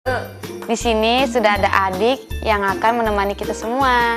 Di sini sudah ada adik yang akan menemani kita semua.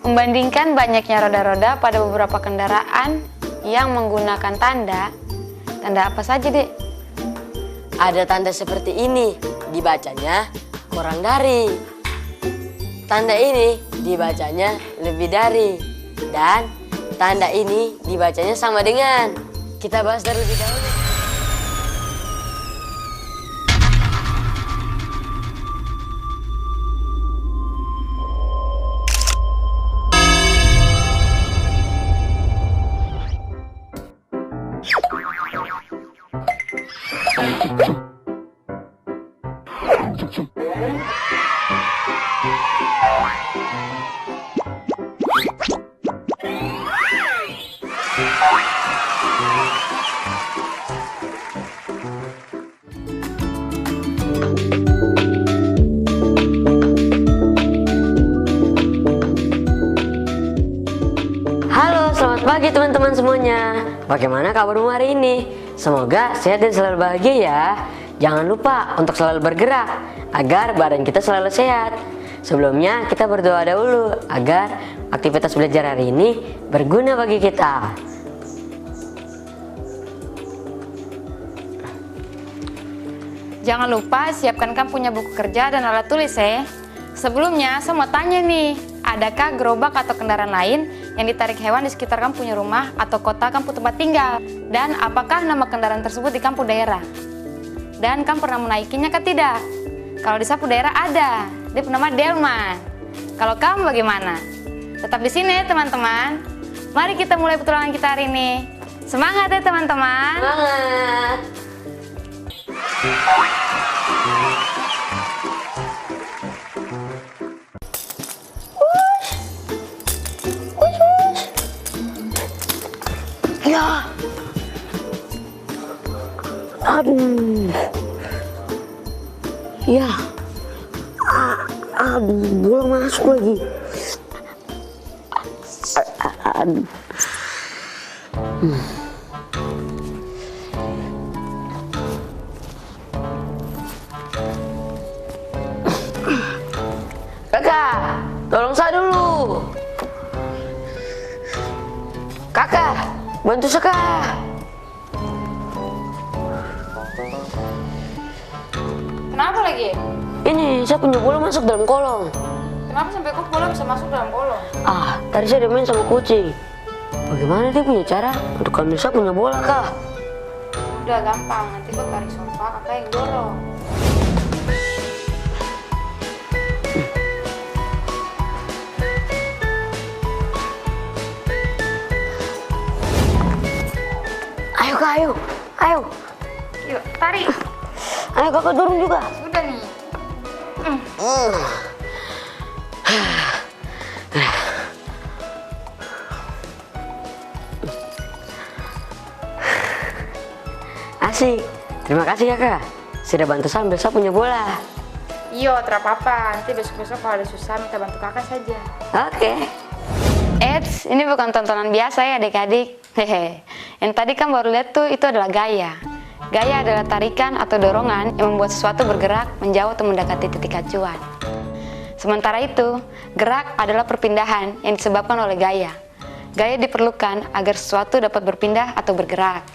Membandingkan banyaknya roda-roda pada beberapa kendaraan yang menggunakan tanda apa saja, Dek? Ada tanda seperti ini, dibacanya kurang dari. Tanda ini dibacanya lebih dari. Dan tanda ini dibacanya sama dengan. Kita bahas terlebih dahulu. Halo, selamat pagi teman-teman semuanya. Bagaimana kabarmu hari ini? Semoga sehat dan selalu bahagia ya. Jangan lupa untuk selalu bergerak agar badan kita selalu sehat. Sebelumnya kita berdoa dahulu agar aktivitas belajar hari ini berguna bagi kita. Jangan lupa siapkan kamu punya buku kerja dan alat tulis ya. Sebelumnya saya mau tanya nih, adakah gerobak atau kendaraan lain yang ditarik hewan di sekitar kamu punya rumah atau kota kamu tempat tinggal? Dan apakah nama kendaraan tersebut di kampung daerah? Dan kamu pernah menaikinya kah tidak? Kalau di sapu daerah ada, dia bernama Delman. Kalau kamu bagaimana? Tetap di sini ya teman-teman. Mari kita mulai petualangan kita hari ini. Semangat ya teman-teman. Semangat. Ya, aduh, ya, aduh, bola masuk lagi. Aduh. Kakak, tolong saya dulu. Kakak, bantu saya. Kenapa lagi? Ini saya punya bola masuk dalam kolong. Kenapa sampai kok bola bisa masuk dalam kolong? Tadi saya main sama kucing. Bagaimana dia punya cara untuk ambil saya punya bola, Kak? Udah gampang, nanti kok tarik sofa, kakak yang dorong. Ayo, Kak, ayo. Ayo. Yuk, tarik. Ayo, Kakak dorong juga. Sudah nih. Asik. Terima kasih, Kakak. Sudah bantu saya ambil saya punya bola. Iya, terapa-apa. Nanti besok-besok kalau ada susah minta bantu kakak saja. Oke. Eits, ini bukan tontonan biasa ya adik-adik. Hehe. Yang tadi kan baru lihat tuh itu adalah gaya. Gaya adalah tarikan atau dorongan yang membuat sesuatu bergerak menjauh atau mendekati titik acuan. Sementara itu, gerak adalah perpindahan yang disebabkan oleh gaya. Gaya diperlukan agar sesuatu dapat berpindah atau bergerak.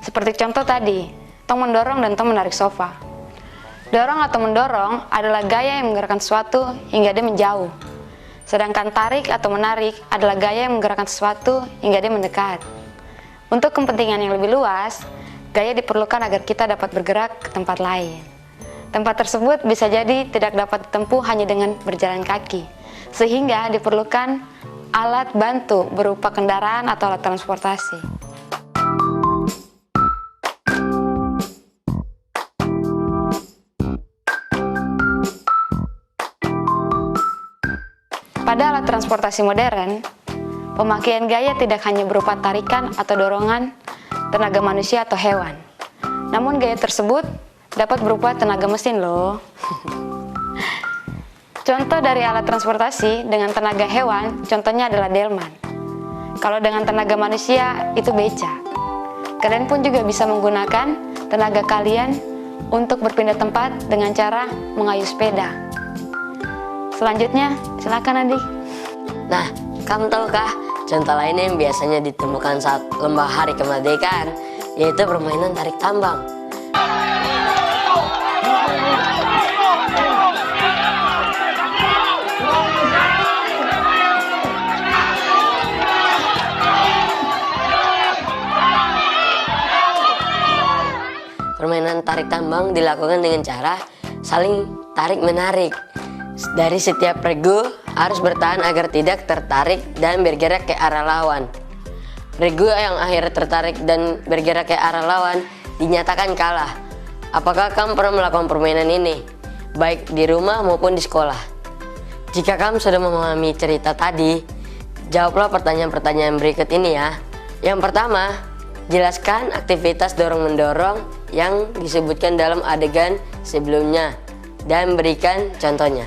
Seperti contoh tadi, tong mendorong dan tong menarik sofa. Dorong atau mendorong adalah gaya yang menggerakkan sesuatu hingga dia menjauh. Sedangkan tarik atau menarik adalah gaya yang menggerakkan sesuatu hingga dia mendekat. Untuk kepentingan yang lebih luas, gaya diperlukan agar kita dapat bergerak ke tempat lain. Tempat tersebut bisa jadi tidak dapat ditempuh hanya dengan berjalan kaki, sehingga diperlukan alat bantu berupa kendaraan atau alat transportasi. Pada alat transportasi modern, pemakaian gaya tidak hanya berupa tarikan atau dorongan tenaga manusia atau hewan. Namun gaya tersebut dapat berupa tenaga mesin loh. Contoh dari alat transportasi dengan tenaga hewan, contohnya adalah delman. Kalau dengan tenaga manusia, itu beca. Kalian pun juga bisa menggunakan tenaga kalian untuk berpindah tempat dengan cara mengayuh sepeda. Selanjutnya, silakan adik. Nah, kamu tahukah contoh lainnya yang biasanya ditemukan saat lomba hari kemerdekaan, yaitu permainan tarik tambang. Permainan tarik tambang dilakukan dengan cara saling tarik-menarik. Dari setiap regu harus bertahan agar tidak tertarik dan bergerak ke arah lawan. Regu yang akhirnya tertarik dan bergerak ke arah lawan dinyatakan kalah. Apakah kamu pernah melakukan permainan ini, baik di rumah maupun di sekolah? Jika kamu sudah memahami cerita tadi, jawablah pertanyaan-pertanyaan berikut ini ya. Yang pertama, jelaskan aktivitas dorong-mendorong yang disebutkan dalam adegan sebelumnya dan berikan contohnya.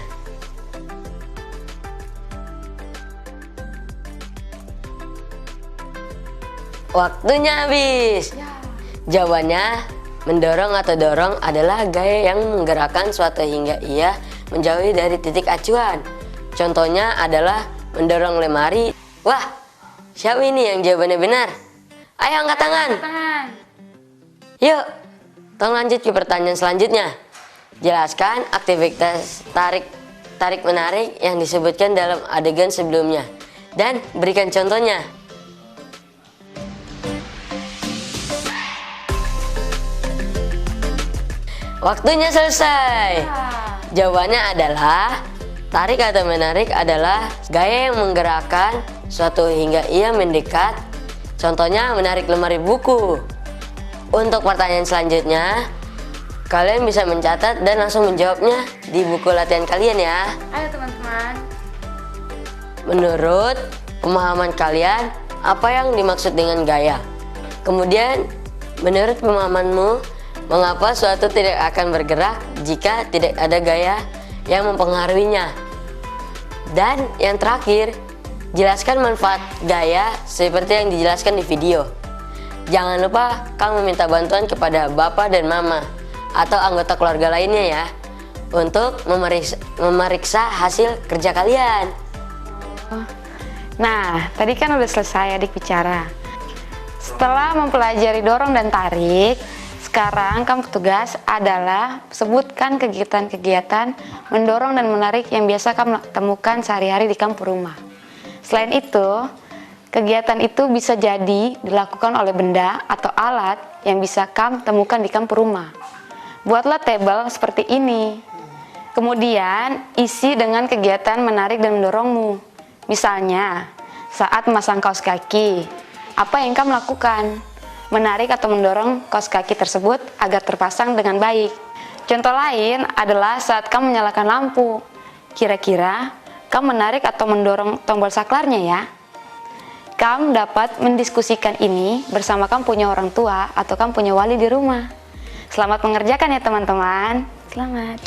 Waktunya habis. Jawabannya, mendorong atau dorong adalah gaya yang menggerakkan suatu hingga ia menjauhi dari titik acuan. Contohnya adalah mendorong lemari. Wah, siapa ini yang jawabannya benar? Ayo angkat tangan. Yuk, tolong lanjut ke pertanyaan selanjutnya. Jelaskan aktivitas tarik menarik yang disebutkan dalam adegan sebelumnya dan berikan contohnya. Waktunya selesai. Jawabannya adalah tarik atau menarik adalah gaya yang menggerakkan suatu hingga ia mendekat. Contohnya menarik lemari buku. Untuk pertanyaan selanjutnya, kalian bisa mencatat dan langsung menjawabnya di buku latihan kalian ya. Ayo teman-teman. Menurut pemahaman kalian, apa yang dimaksud dengan gaya? Kemudian, menurut pemahamanmu, mengapa suatu tidak akan bergerak jika tidak ada gaya yang mempengaruhinya? Dan yang terakhir, jelaskan manfaat gaya seperti yang dijelaskan di video. Jangan lupa kamu minta bantuan kepada bapak dan mama atau anggota keluarga lainnya ya untuk memeriksa hasil kerja kalian. Nah, tadi kan udah selesai adik bicara. Setelah mempelajari dorong dan tarik, sekarang kamu tugas adalah sebutkan kegiatan-kegiatan mendorong dan menarik yang biasa kamu temukan sehari-hari di kampung rumah. Selain itu, kegiatan itu bisa jadi dilakukan oleh benda atau alat yang bisa kamu temukan di kampung rumah. Buatlah tabel seperti ini. Kemudian, isi dengan kegiatan menarik dan mendorongmu. Misalnya, saat memasang kaos kaki, apa yang kamu lakukan? Menarik atau mendorong kaos kaki tersebut agar terpasang dengan baik. Contoh lain adalah saat kamu menyalakan lampu. Kira-kira kamu menarik atau mendorong tombol saklarnya ya? Kamu dapat mendiskusikan ini bersama kamu punya orang tua atau kamu punya wali di rumah. Selamat mengerjakan ya teman-teman. Selamat.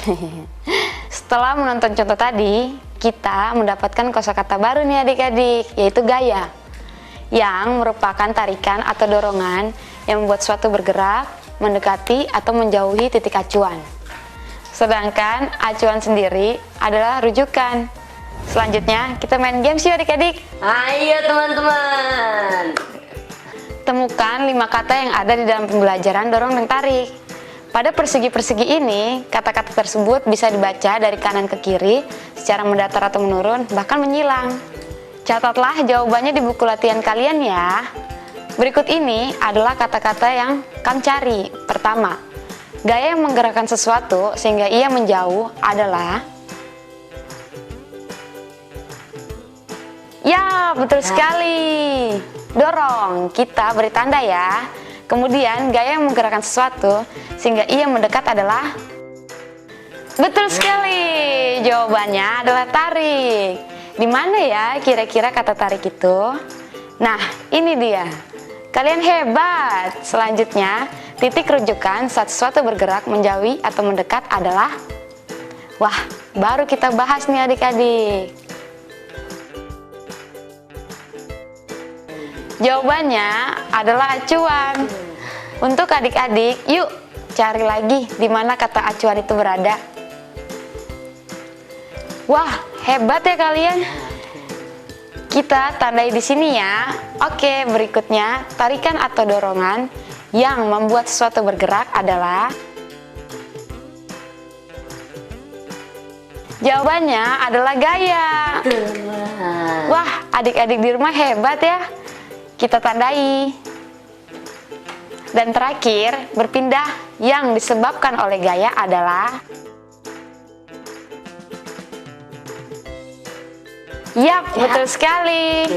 Setelah menonton contoh tadi, kita mendapatkan kosakata baru nih adik-adik, yaitu gaya, yang merupakan tarikan atau dorongan yang membuat suatu bergerak, mendekati atau menjauhi titik acuan. Sedangkan acuan sendiri adalah rujukan. Selanjutnya kita main games yuk adik-adik. Ayo teman-teman. Temukan 5 kata yang ada di dalam pembelajaran dorong dan tarik. Pada persegi-persegi ini, kata-kata tersebut bisa dibaca dari kanan ke kiri secara mendatar atau menurun, bahkan menyilang. Catatlah jawabannya di buku latihan kalian ya. Berikut ini adalah kata-kata yang kamu cari. Pertama, gaya yang menggerakkan sesuatu sehingga ia menjauh adalah... Ya, betul sekali. Dorong, kita beri tanda ya. Kemudian gaya yang menggerakkan sesuatu sehingga ia mendekat adalah... Betul sekali. Jawabannya adalah tarik. Di mana ya kira-kira kata tarik itu? Nah, ini dia. Kalian hebat. Selanjutnya, titik rujukan saat sesuatu bergerak, menjauhi atau mendekat adalah... Wah, baru kita bahas nih adik-adik. Jawabannya adalah acuan. Untuk adik-adik, yuk cari lagi di mana kata acuan itu berada. Wah, hebat ya kalian. Kita tandai di sini ya. Oke, berikutnya tarikan atau dorongan yang membuat sesuatu bergerak adalah. Jawabannya adalah gaya. Wah, adik-adik di rumah hebat ya. Kita tandai. Dan terakhir, berpindah yang disebabkan oleh gaya adalah. Yap, betul sekali.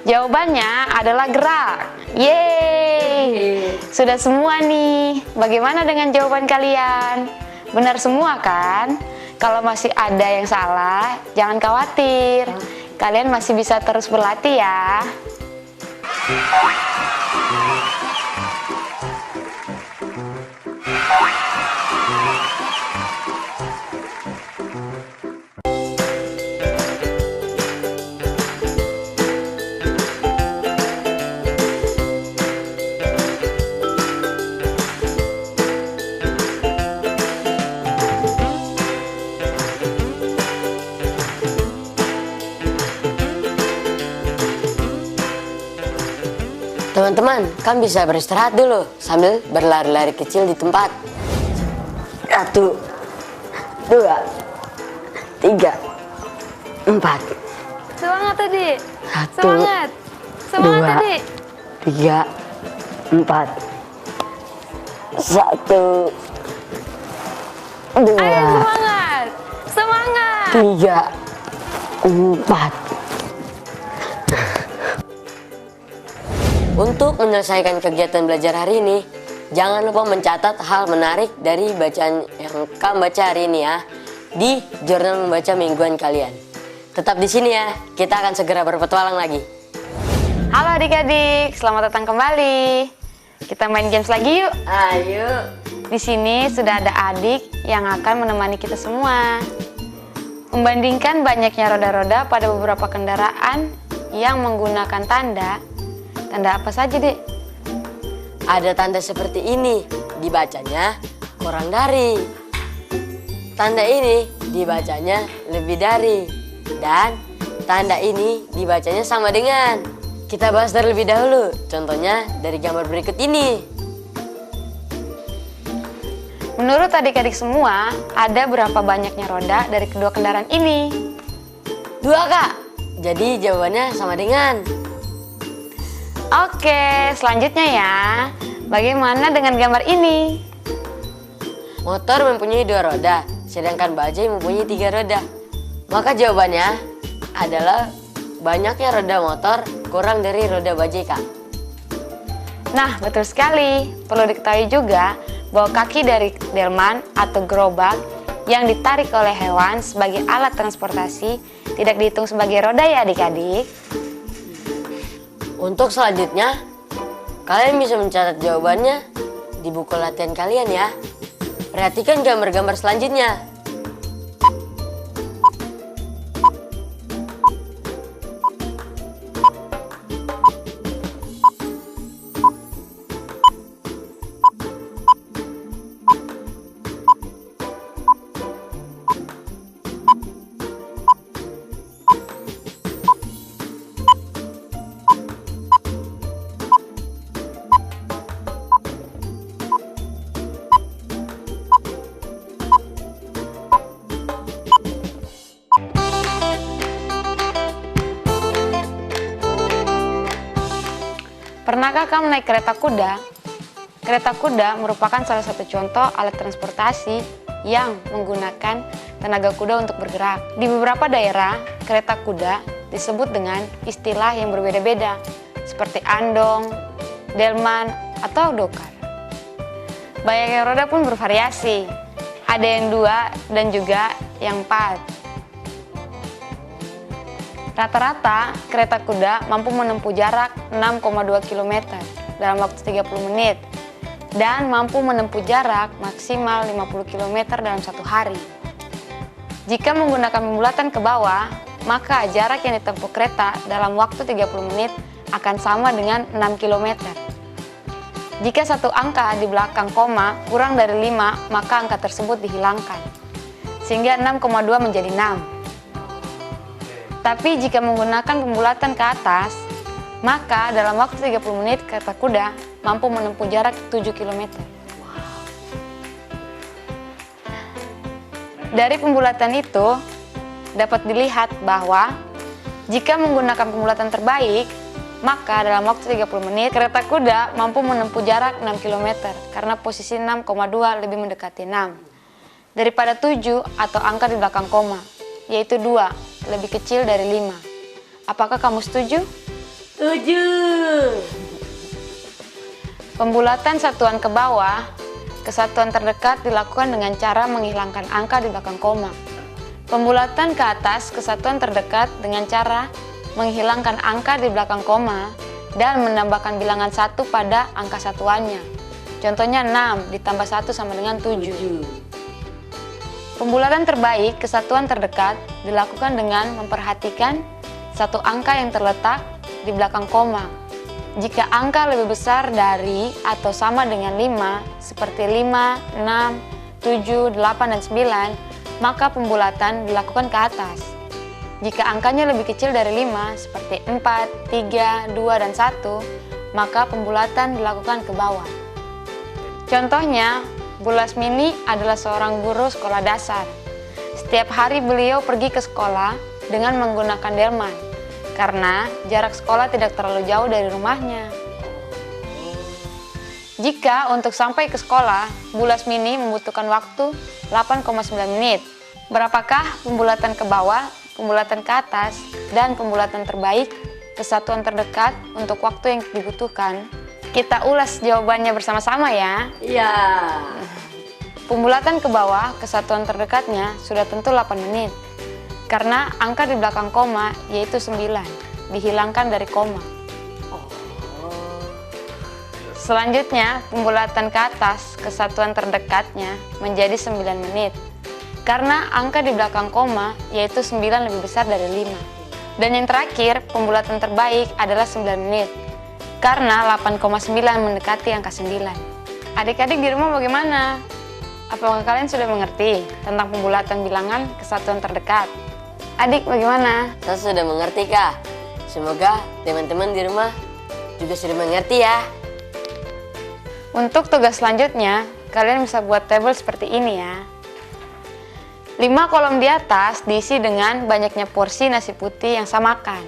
Jawabannya adalah gerak. Yeay. Sudah semua nih. Bagaimana dengan jawaban kalian? Benar semua kan? Kalau masih ada yang salah, jangan khawatir. Kalian masih bisa terus berlatih ya. Teman-teman, kan bisa beristirahat dulu sambil berlari-lari kecil di tempat. 1, 2, 3, 4. Semangat tadi. 1, Semangat. Semangat 2, tadi. 3, 4. 1, 2, Ayo semangat. Semangat. 3, 4. Untuk menyelesaikan kegiatan belajar hari ini, jangan lupa mencatat hal menarik dari bacaan yang kamu baca hari ini ya di jurnal membaca mingguan kalian. Tetap di sini ya, kita akan segera berpetualang lagi. Halo adik-adik, selamat datang kembali. Kita main games lagi yuk. Ayo. Di sini sudah ada adik yang akan menemani kita semua. Membandingkan banyaknya roda-roda pada beberapa kendaraan yang menggunakan tanda. Tanda apa saja, Dek? Ada tanda seperti ini, dibacanya kurang dari. Tanda ini dibacanya lebih dari. Dan tanda ini dibacanya sama dengan. Kita bahas terlebih dahulu, contohnya dari gambar berikut ini. Menurut adik-adik semua, ada berapa banyaknya roda dari kedua kendaraan ini? 2, Kak. Jadi jawabannya sama dengan. Oke, selanjutnya ya. Bagaimana dengan gambar ini? Motor mempunyai 2 roda, sedangkan bajai mempunyai 3 roda. Maka jawabannya adalah banyaknya roda motor kurang dari roda bajai, Kak. Nah, betul sekali. Perlu diketahui juga bahwa kaki dari delman atau gerobak yang ditarik oleh hewan sebagai alat transportasi tidak dihitung sebagai roda ya adik-adik. Untuk selanjutnya, kalian bisa mencatat jawabannya di buku latihan kalian ya. Perhatikan gambar-gambar selanjutnya. Pernahkah kamu naik kereta kuda? Kereta kuda merupakan salah satu contoh alat transportasi yang menggunakan tenaga kuda untuk bergerak. Di beberapa daerah, kereta kuda disebut dengan istilah yang berbeda-beda, seperti andong, delman, atau dokar. Banyaknya roda pun bervariasi, ada yang 2 dan juga yang 4. Rata-rata, kereta kuda mampu menempuh jarak 6,2 km dalam waktu 30 menit dan mampu menempuh jarak maksimal 50 km dalam 1 hari. Jika menggunakan pembulatan ke bawah, maka jarak yang ditempuh kereta dalam waktu 30 menit akan sama dengan 6 km. Jika satu angka di belakang koma kurang dari 5, maka angka tersebut dihilangkan. Sehingga 6,2 menjadi 6. Tapi jika menggunakan pembulatan ke atas, maka dalam waktu 30 menit kereta kuda mampu menempuh jarak 7 km. Dari pembulatan itu dapat dilihat bahwa jika menggunakan pembulatan terbaik, maka dalam waktu 30 menit kereta kuda mampu menempuh jarak 6 km karena posisi 6,2 lebih mendekati 6 daripada 7 atau angka di belakang koma, yaitu 2 lebih kecil dari 5. Apakah kamu setuju? Setuju. Pembulatan satuan ke bawah, kesatuan terdekat dilakukan dengan cara menghilangkan angka di belakang koma. Pembulatan ke atas, kesatuan terdekat dengan cara menghilangkan angka di belakang koma dan menambahkan bilangan 1 pada angka satuannya. Contohnya 6 ditambah 1 sama dengan 7. Pembulatan terbaik, kesatuan terdekat dilakukan dengan memperhatikan satu angka yang terletak di belakang koma. Jika angka lebih besar dari atau sama dengan 5, seperti 5, 6, 7, 8, dan 9, maka pembulatan dilakukan ke atas. Jika angkanya lebih kecil dari 5, seperti 4, 3, 2, dan 1, maka pembulatan dilakukan ke bawah. Contohnya, Bu Lasmini adalah seorang guru sekolah dasar. Setiap hari beliau pergi ke sekolah dengan menggunakan delman, karena jarak sekolah tidak terlalu jauh dari rumahnya. Jika untuk sampai ke sekolah, Bu Lasmini membutuhkan waktu 8,9 menit. Berapakah pembulatan ke bawah, pembulatan ke atas, dan pembulatan terbaik, kesatuan terdekat untuk waktu yang dibutuhkan? Kita ulas jawabannya bersama-sama ya. Iya. Pembulatan ke bawah, kesatuan terdekatnya sudah tentu 8 menit. Karena angka di belakang koma yaitu 9, dihilangkan dari koma. Selanjutnya, pembulatan ke atas, kesatuan terdekatnya menjadi 9 menit. Karena angka di belakang koma yaitu 9 lebih besar dari 5. Dan yang terakhir, pembulatan terbaik adalah 9 menit. Karena 8,9 mendekati angka 9. Adik-adik di rumah bagaimana? Apakah kalian sudah mengerti tentang pembulatan bilangan kesatuan terdekat? Adik bagaimana? Saya sudah mengerti, Kak. Semoga teman-teman di rumah juga sudah mengerti ya. Untuk tugas selanjutnya, kalian bisa buat tabel seperti ini ya. 5 kolom di atas diisi dengan banyaknya porsi nasi putih yang saya makan.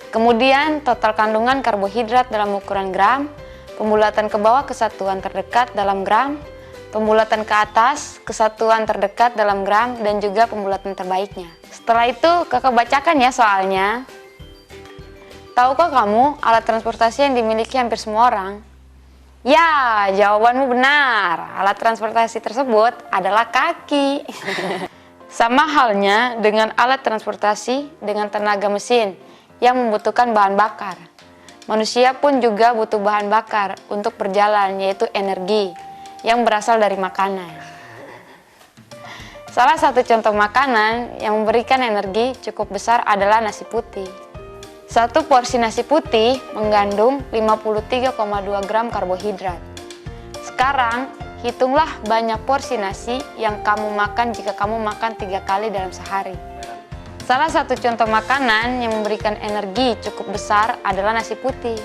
Kemudian total kandungan karbohidrat dalam ukuran gram, pembulatan ke bawah kesatuan terdekat dalam gram, pembulatan ke atas kesatuan terdekat dalam gram, dan juga pembulatan terbaiknya. Setelah itu kakak bacakan ya soalnya. Tahukah kamu alat transportasi yang dimiliki hampir semua orang? Ya, jawabanmu benar. Alat transportasi tersebut adalah kaki. Sama halnya dengan alat transportasi dengan tenaga mesin yang membutuhkan bahan bakar. Manusia pun juga butuh bahan bakar untuk berjalan, yaitu energi yang berasal dari makanan. Salah satu contoh makanan yang memberikan energi cukup besar adalah nasi putih. Satu porsi nasi putih mengandung 53,2 gram karbohidrat. Sekarang, hitunglah banyak porsi nasi yang kamu makan jika kamu makan 3 kali dalam sehari. Salah satu contoh makanan yang memberikan energi cukup besar adalah nasi putih.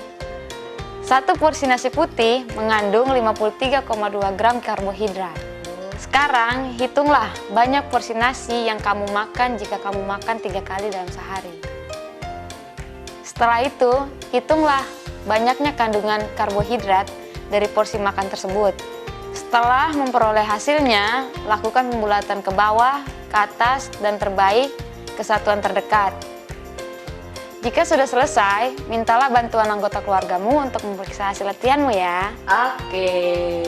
Satu porsi nasi putih mengandung 53,2 gram karbohidrat. Sekarang, hitunglah banyak porsi nasi yang kamu makan jika kamu makan 3 kali dalam sehari. Setelah itu, hitunglah banyaknya kandungan karbohidrat dari porsi makan tersebut. Setelah memperoleh hasilnya, lakukan pembulatan ke bawah, ke atas, dan terbaik kesatuan terdekat. Jika sudah selesai, mintalah bantuan anggota keluargamu untuk memeriksa hasil latihanmu ya. Oke.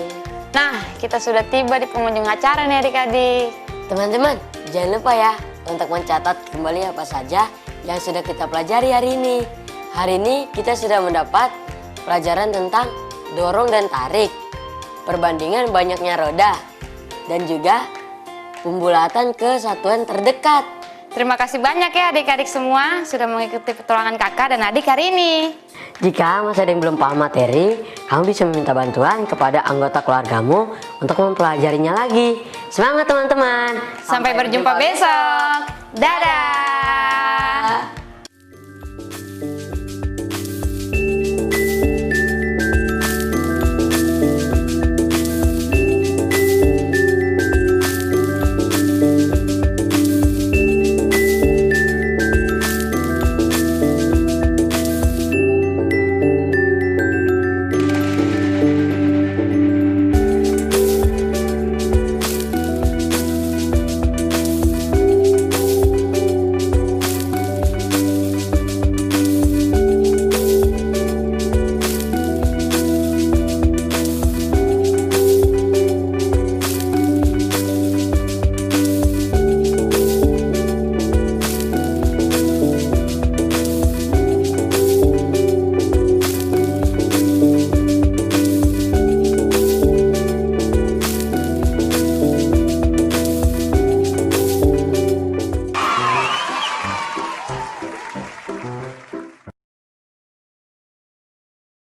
Nah, kita sudah tiba di pengunjung acara nih adik-adik. Teman-teman, jangan lupa ya untuk mencatat kembali apa saja yang sudah kita pelajari hari ini. Hari ini kita sudah mendapat pelajaran tentang dorong dan tarik, perbandingan banyaknya roda, dan juga pembulatan ke satuan terdekat. Terima kasih banyak ya adik-adik semua sudah mengikuti petualangan kakak dan adik hari ini. Jika masih ada yang belum paham materi, kamu bisa meminta bantuan kepada anggota keluargamu untuk mempelajarinya lagi. Semangat teman-teman! Sampai berjumpa besok. Dadah!